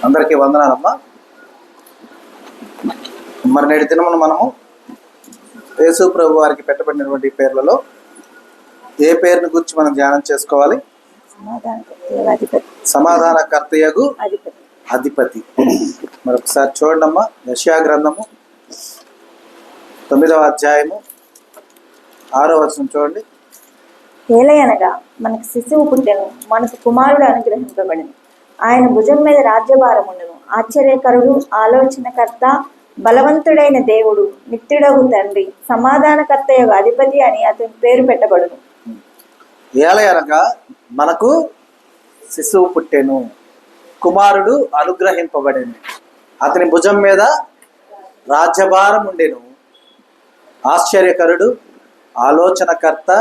అందరికీ వందనాలమ్మా. మరి నేటి దినమున మనము యేసు ప్రభు వారికి పెట్టబడినటువంటి పేర్లలో ఏ పేరుని గురించి మనం ధ్యానం చేసుకోవాలి? సమాధానకర్తయగు అధిపతి. మరొకసారి చూడండమ్మా, యెషయా గ్రంథము 9వ అధ్యాయము 6వ వచనం చూడండి. ఏలయనగా మనకు శిశువు పుట్టెను, మనకు కుమారుడు అనుగ్రహింపబడెను, ఆయన భుజం మీద రాజ్యభారం ఉండను. ఆశ్చర్యకరుడు, ఆలోచనకర్త, బలవంతుడైన దేవుడు, నిత్యుడగు తండ్రి, సమాధానకర్తయగు అధిపతి అని అతని పేరు పెట్టబడును. ఏలయనగా మనకు శిశువు పుట్టెను, కుమారుడు అనుగ్రహింపబడెను, అతని భుజం మీద రాజ్యభారం ఉండెను. ఆశ్చర్యకరుడు, ఆలోచనకర్త,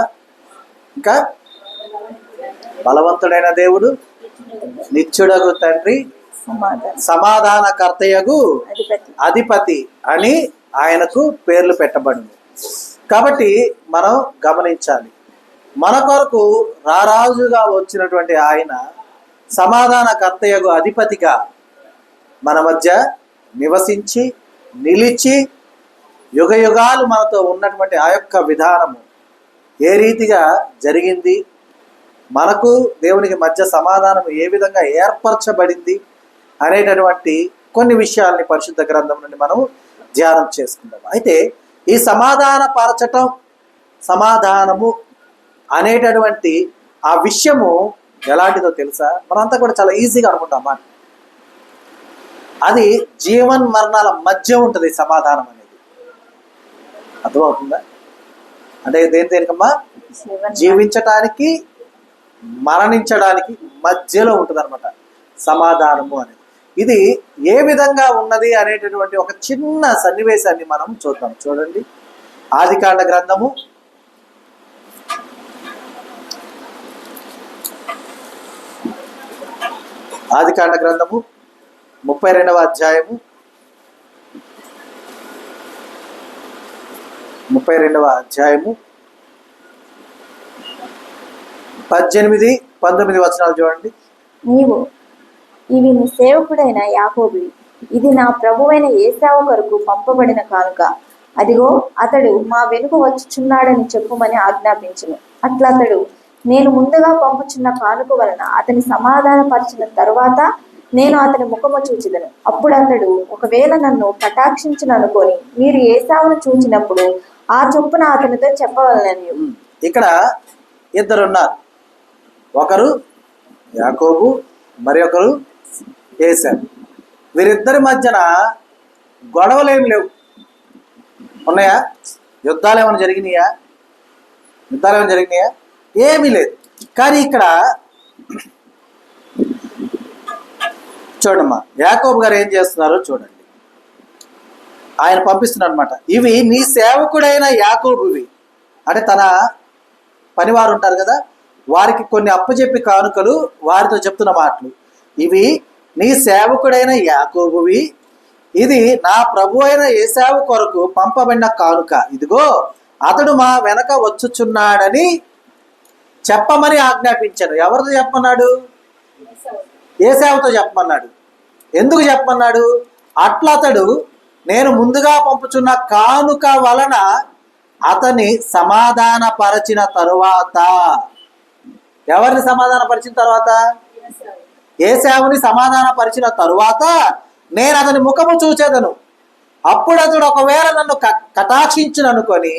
ఇంకా బలవంతుడైన దేవుడు, నిత్యుడగు తండ్రి, సమాధానకర్తయగు అధిపతి అని ఆయనకు పేర్లు పెట్టబడింది. కాబట్టి మనం గమనించాలి, మన కొరకు రారాజుగా వచ్చినటువంటి ఆయన సమాధానకర్తయగు అధిపతిగా మన మధ్య నివసించి నిలిచి యుగయుగాలు మనతో ఉన్నటువంటి ఆ యొక్క విధానము ఏ రీతిగా జరిగింది, మనకు దేవునికి మధ్య సమాధానం ఏ విధంగా ఏర్పరచబడింది అనేటటువంటి కొన్ని విషయాల్ని పరిశుద్ధ గ్రంథం నుండి మనం ధ్యానం చేసుకుందాం. అయితే ఈ సమాధానపరచటం, సమాధానము అనేటటువంటి ఆ విషయము ఎలాంటిదో తెలుసా? మనంతా కూడా చాలా ఈజీగా అనుకుంటాం. అది జీవన్ మరణాల మధ్య ఉంటుంది సమాధానం అనేది. అర్థమవుతుందా? అంటే దేనికమ్మా? జీవించటానికి మరణించడానికి మధ్యలో ఉంటుంది అనమాట సమాధానము అనేది. ఇది ఏ విధంగా ఉన్నది అనేటటువంటి ఒక చిన్న సన్నివేశాన్ని మనం చూద్దాం. చూడండి, ఆదికాండ గ్రంథము 32వ అధ్యాయము 18-19 వచనాలు చూడండి. నీవు ఇవి నీ సేవకుడైన యాకోబువి, ఇది నా ప్రభువైన ఏశావు కొరకు పంపబడిన కానుక. అదిగో అతడు మా వెనుక వచ్చుచున్నాడని చెప్పుమని ఆజ్ఞాపించును. అట్లా అతడు నేను ముందుగా పంపుచున్న కానుక వలన అతని సమాధానపరిచిన తరువాత నేను అతని ముఖము చూచిదను. అప్పుడు అతడు ఒకవేళ నన్ను కటాక్షించుననుకొని మీరు ఏశావును చూచినప్పుడు ఆ చొప్పున అతనితో చెప్పవలనని. ఇక్కడ ఇద్దరున్నారు, ఒకరు యాకోబు, మరి ఒకరు ఏశావు. వీరిద్దరి మధ్యన గొడవలేమి లేవు. ఉన్నాయా? యుద్ధాలు ఏమైనా జరిగినాయా? ఏమీ లేదు. కానీ ఇక్కడ చూడమ్మా, యాకోబు గారు ఏం చేస్తున్నారో చూడండి. ఆయన పంపిస్తున్నారు అనమాట, ఇవి నీ సేవకుడైన యాకోబువి. అంటే తన పనివారు ఉంటారు కదా, వారికి కొన్ని అప్పచెప్పి కానుకలు వారితో చెప్తున్న మాటలు. ఇవి నీ సేవకుడైన యాకోబువి, ఇది నా ప్రభు అయిన ఏశావు కొరకు పంపబడిన కానుక. ఇదిగో అతడు మా వెనక వచ్చుచున్నాడని చెప్పమని ఆజ్ఞాపించాను. ఎవరితో చెప్పమన్నాడు? ఏశావుతో చెప్పమన్నాడు. ఎందుకు చెప్పమన్నాడు? అట్లా అతడు నేను ముందుగా పంపుచున్న కానుక వలన అతని సమాధానపరచిన తరువాత, ఎవరిని సమాధానపరిచిన తర్వాత? ఏశావుని సమాధానపరిచిన తరువాత నేను అతని ముఖము చూచేదను. అప్పుడు అతడు ఒకవేళ నన్ను కటాక్షించును అనుకొని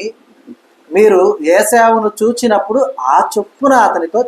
మీరు ఏశావును చూచినప్పుడు ఆ చొప్పున అతనితో